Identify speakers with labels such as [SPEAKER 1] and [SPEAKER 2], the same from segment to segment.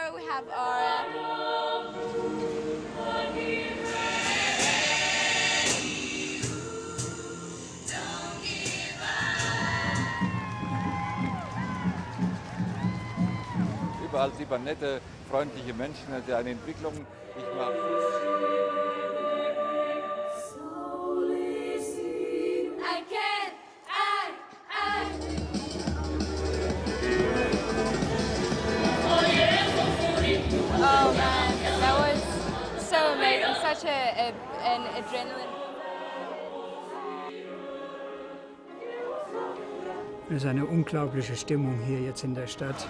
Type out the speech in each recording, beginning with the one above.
[SPEAKER 1] floor we have our
[SPEAKER 2] Überall sieht man nette, freundliche Menschen, also eine Entwicklung. Ich mag
[SPEAKER 1] Oh man, that was so amazing, such an adrenaline.
[SPEAKER 3] Es ist eine unglaubliche Stimmung hier jetzt in der Stadt.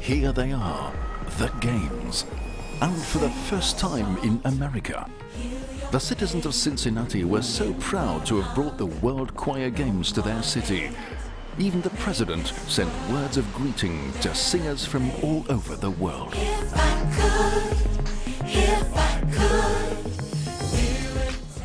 [SPEAKER 4] Here they are, the Games, and for the first time in America. The citizens of Cincinnati were so proud to have brought the World Choir Games to their city. Even the president sent words of greeting to singers from all over the world.
[SPEAKER 5] If I could.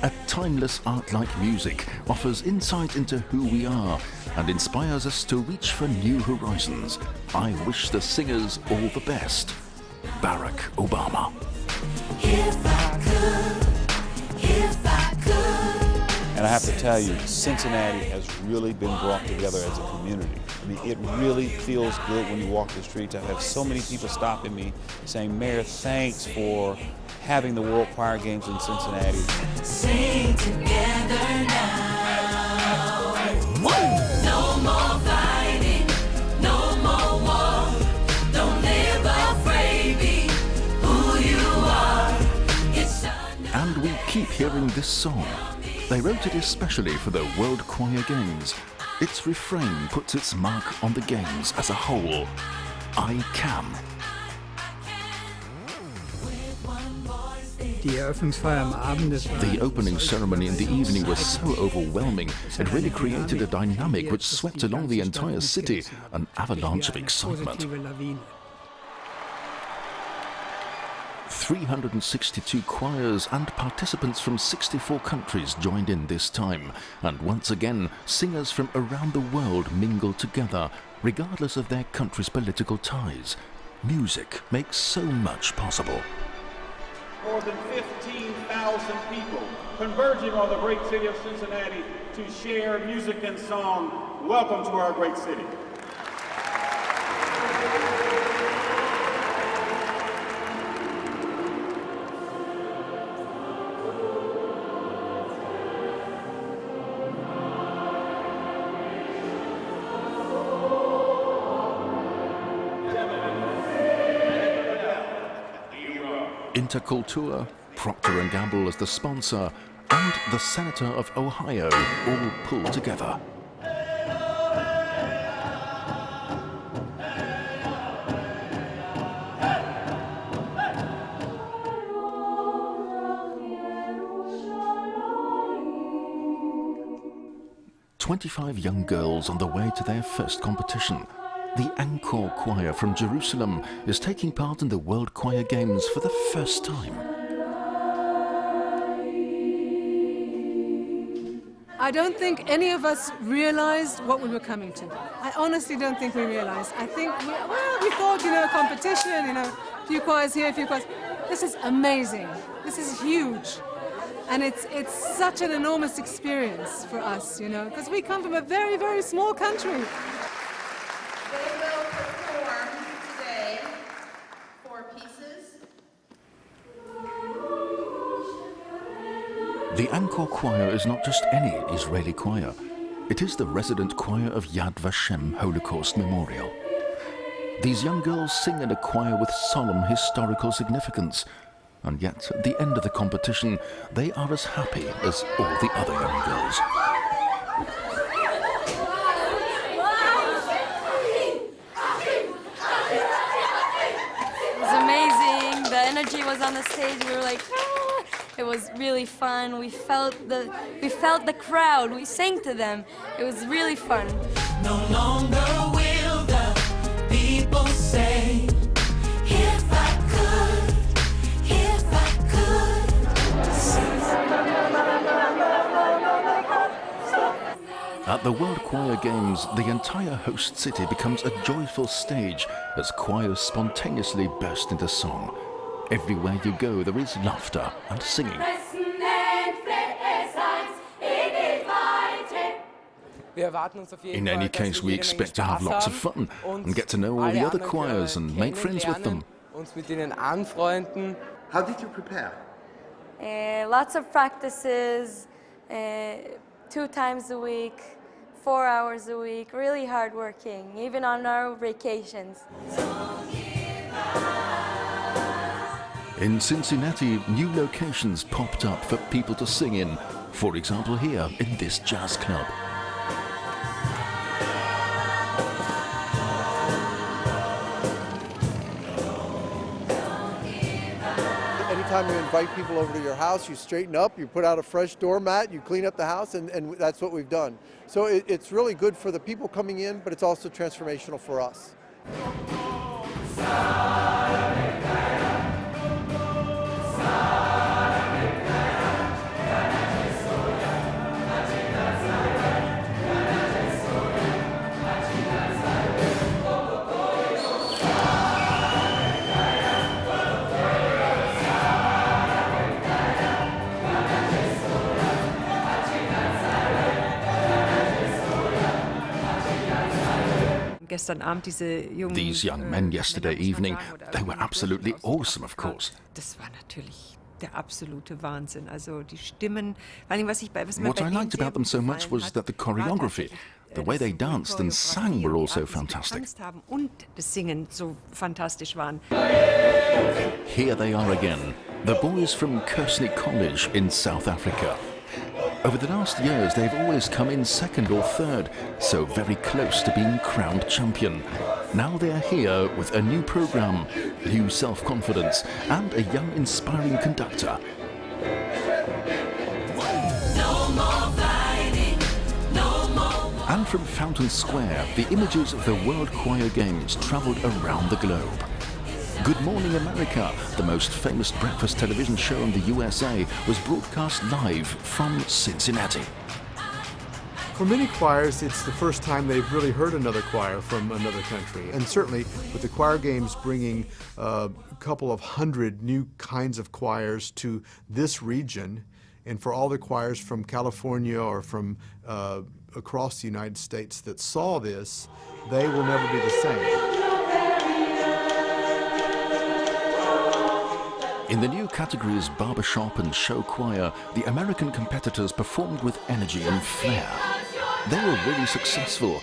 [SPEAKER 4] A timeless art like music offers insight into who we are and inspires us to reach for new horizons. I wish the singers all the best. Barack Obama.
[SPEAKER 5] If I could.
[SPEAKER 6] And I have to tell you, Cincinnati has really been brought together as a community. I mean, it really feels good when you walk the streets. I have so many people stopping me saying, Mayor, thanks for having the World Choir Games in Cincinnati.
[SPEAKER 5] Sing together now. No more fighting, no more war. Don't live afraid, be who you are. It's
[SPEAKER 4] And we keep hearing this song. They wrote it especially for the World Choir Games. Its refrain puts its mark on the Games as a whole. I can.
[SPEAKER 3] Die Eröffnungsfeier am Abend, das war
[SPEAKER 4] The opening ceremony in the evening was so overwhelming. It really created a dynamic which swept along the entire city, an avalanche of excitement. 362 choirs and participants from 64 countries joined in this time, and once again, singers from around the world mingled together, regardless of their country's political ties. Music makes so much possible.
[SPEAKER 7] More than 15,000 people converging on the great city of Cincinnati to share music and song. Welcome to our great city.
[SPEAKER 4] INTERKULTUR, Procter & Gamble as the sponsor, and the Senator of Ohio all pull together. "25 young girls on the way to their first competition. The Encore Choir from Jerusalem is taking part in the World Choir Games for the first time.
[SPEAKER 8] I don't think any of us realized what we were coming to. I honestly don't think we realized. I think, we thought, a competition, a few choirs here, a few choirs. This is amazing. This is huge. And it's such an enormous experience for us, because we come from a very, very small country.
[SPEAKER 9] They will perform today 4 pieces.
[SPEAKER 4] The Encore Choir is not just any Israeli choir. It is the resident choir of Yad Vashem Holocaust Memorial. These young girls sing in a choir with solemn historical significance, and yet at the end of the competition, they are as happy as all the other young girls.
[SPEAKER 1] It was amazing. The energy was on the stage. We were like, ah! It was really fun. We felt the crowd. We sang to them. It was really fun.
[SPEAKER 5] No longer will the people say, if I could, if I could.
[SPEAKER 4] At the World Choir Games, the entire host city becomes a joyful stage as choirs spontaneously burst into song. Everywhere you go, there is laughter and singing. In any case, we expect to have lots of fun and get to know all the other choirs and make friends with them.
[SPEAKER 10] How did you prepare?
[SPEAKER 1] Lots of practices, 2 times a week, 4 hours a week, really hard working, even on our vacations.
[SPEAKER 4] In Cincinnati, new locations popped up for people to sing in. For example, here in this jazz club.
[SPEAKER 10] Anytime you invite people over to your house, you straighten up, you put out a fresh doormat, you clean up the house, and that's what we've done. So it's really good for the people coming in, but it's also transformational for us.
[SPEAKER 4] These young men yesterday evening, they were absolutely awesome, of course. What I liked about them so much was that the choreography, the way they danced and sang were also fantastic. Here they are again, the boys from Kearsney College in South Africa. Over the last years, they've always come in second or third, so very close to being crowned champion. Now they're here with a new program, new self-confidence, and a young, inspiring conductor.
[SPEAKER 5] No more fighting, no more.
[SPEAKER 4] And from Fountain Square, the images of the World Choir Games travelled around the globe. Good Morning America, the most famous breakfast television show in the USA, was broadcast live from Cincinnati.
[SPEAKER 11] For many choirs, it's the first time they've really heard another choir from another country. And certainly with the choir games bringing a couple of hundred new kinds of choirs to this region, and for all the choirs from California or from across the United States that saw this, they will never be the same.
[SPEAKER 4] In the new categories barbershop and show choir, the American competitors performed with energy and flair. They were really successful.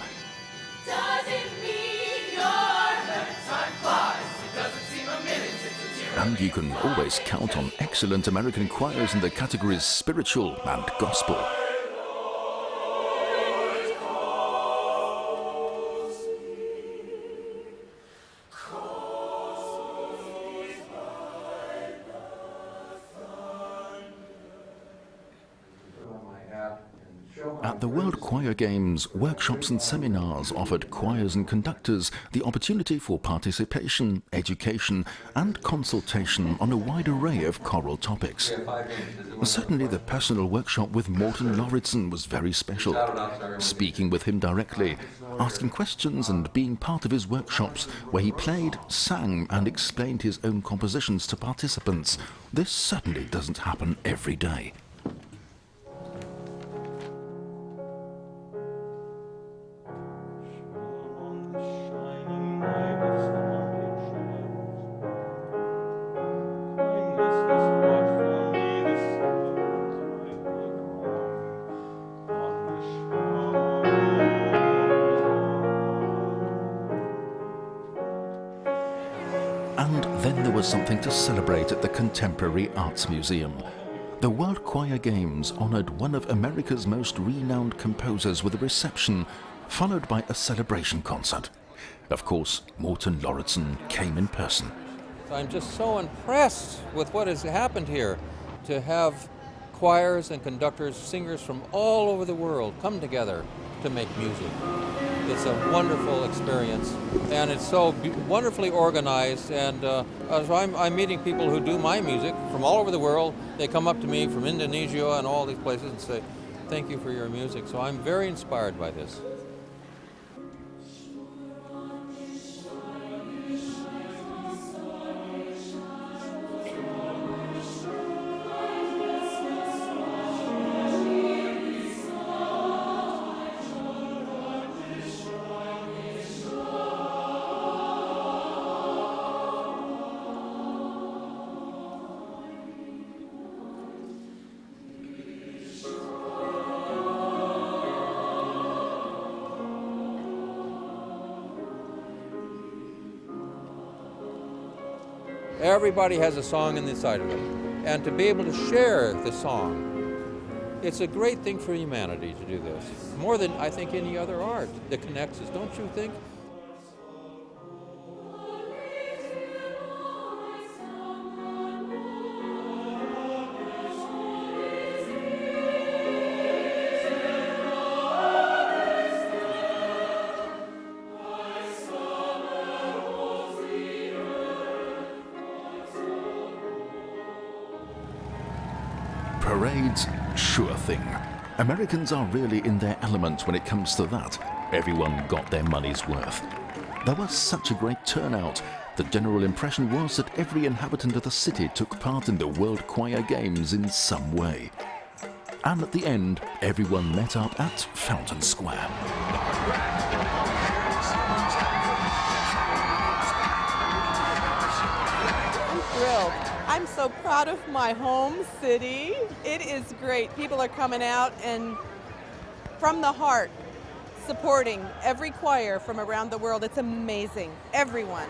[SPEAKER 4] And you can always count on excellent American choirs in the categories spiritual and gospel. At the World Choir Games, workshops and seminars offered choirs and conductors the opportunity for participation, education and consultation on a wide array of choral topics. Certainly the personal workshop with Morton Lauridsen was very special. Speaking with him directly, asking questions and being part of his workshops where he played, sang and explained his own compositions to participants. This certainly doesn't happen every day. And then there was something to celebrate at the Contemporary Arts Museum. The World Choir Games honored one of America's most renowned composers with a reception, followed by a celebration concert. Of course, Morton Lauridsen came in person.
[SPEAKER 12] I'm just so impressed with what has happened here. to have choirs and conductors, singers from all over the world come together to make music. It's a wonderful experience, and it's so wonderfully organized. And so I'm meeting people who do my music from all over the world. They come up to me from Indonesia and all these places and say, "Thank you for your music." So I'm very inspired by this. Everybody has a song inside of them, and to be able to share the song, it's a great thing for humanity to do this, more than I think any other art that connects us, don't you think?
[SPEAKER 4] Parades, sure thing. Americans are really in their element when it comes to that. Everyone got their money's worth. There was such a great turnout. The general impression was that every inhabitant of the city took part in the World Choir Games in some way. And at the end, everyone met up at Fountain Square.
[SPEAKER 13] I'm thrilled. I'm so proud of my home city. It is great. People are coming out and from the heart supporting every choir from around the world. It's amazing. Everyone.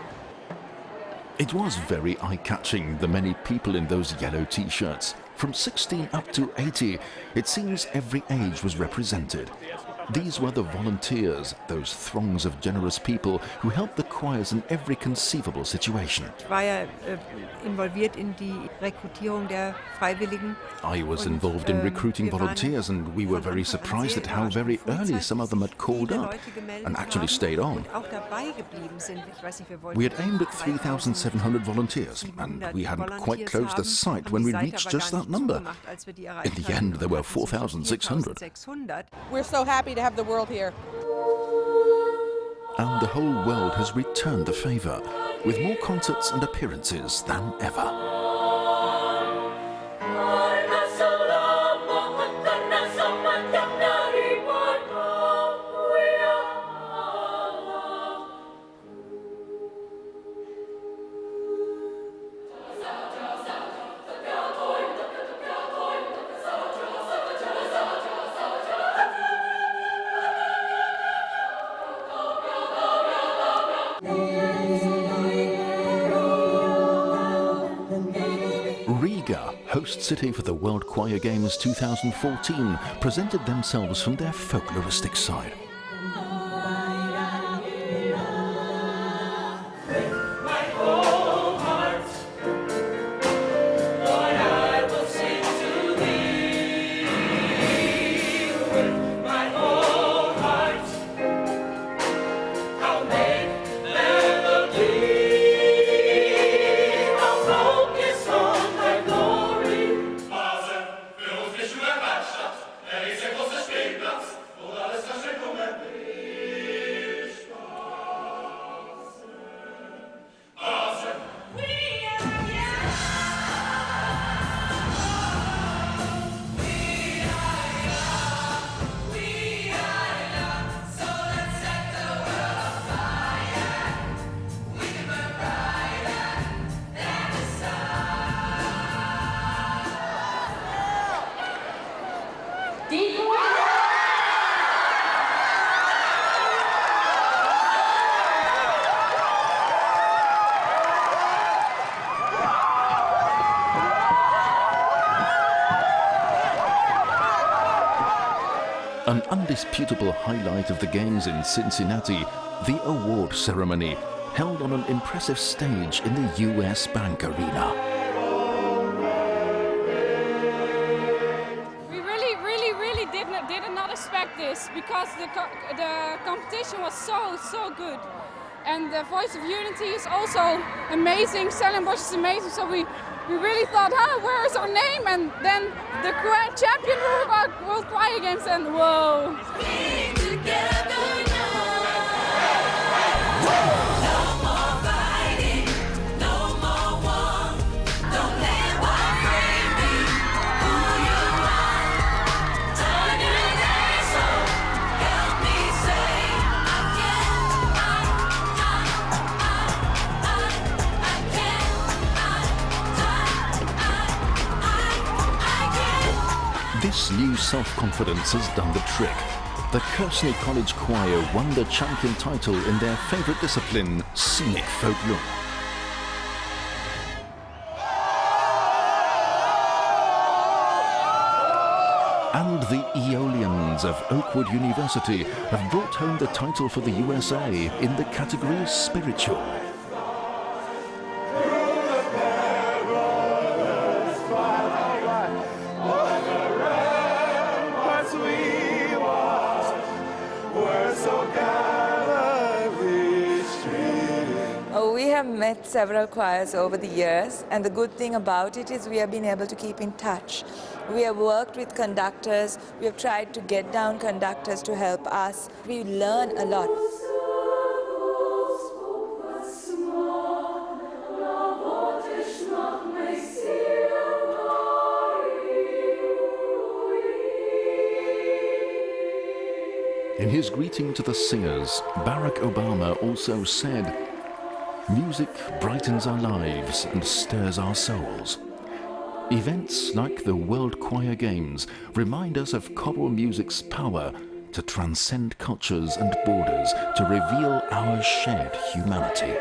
[SPEAKER 4] It was very eye-catching, the many people in those yellow t-shirts. From 16 up to 80, it seems every age was represented. These were the volunteers, those throngs of generous people who helped the choirs in every conceivable situation.
[SPEAKER 14] I
[SPEAKER 4] was involved in recruiting volunteers, and we were very surprised at how very early some of them had called up and actually stayed on. We had aimed at 3,700 volunteers, and we hadn't quite closed the site when we reached just that number. In the end, there were 4,600.
[SPEAKER 13] We're so happy to have the world here.
[SPEAKER 4] And the whole world has returned the favour, with more concerts and appearances than ever. Riga, host city for the World Choir Games 2014, presented themselves from their folkloristic side. An undisputable highlight of the games in Cincinnati, the award ceremony, held on an impressive stage in the US Bank Arena.
[SPEAKER 14] did not expect this because the competition was so good. And the Voice of Unity is also amazing. Stellenbosch is amazing. So we really thought, where is our name? And then the champion World Choir Games, and whoa.
[SPEAKER 4] This new self-confidence has done the trick. The Kersney College Choir won the champion title in their favourite discipline, scenic folklore. And the Aeolians of Oakwood University have brought home the title for the USA in the category Spiritual.
[SPEAKER 15] We have met several choirs over the years, and the good thing about it is we have been able to keep in touch. We have worked with conductors, we have tried to get down conductors to help us. We learn a lot.
[SPEAKER 4] In his greeting to the singers, Barack Obama also said, "Music brightens our lives and stirs our souls." Events like the World Choir Games remind us of choral music's power to transcend cultures and borders to reveal our shared humanity.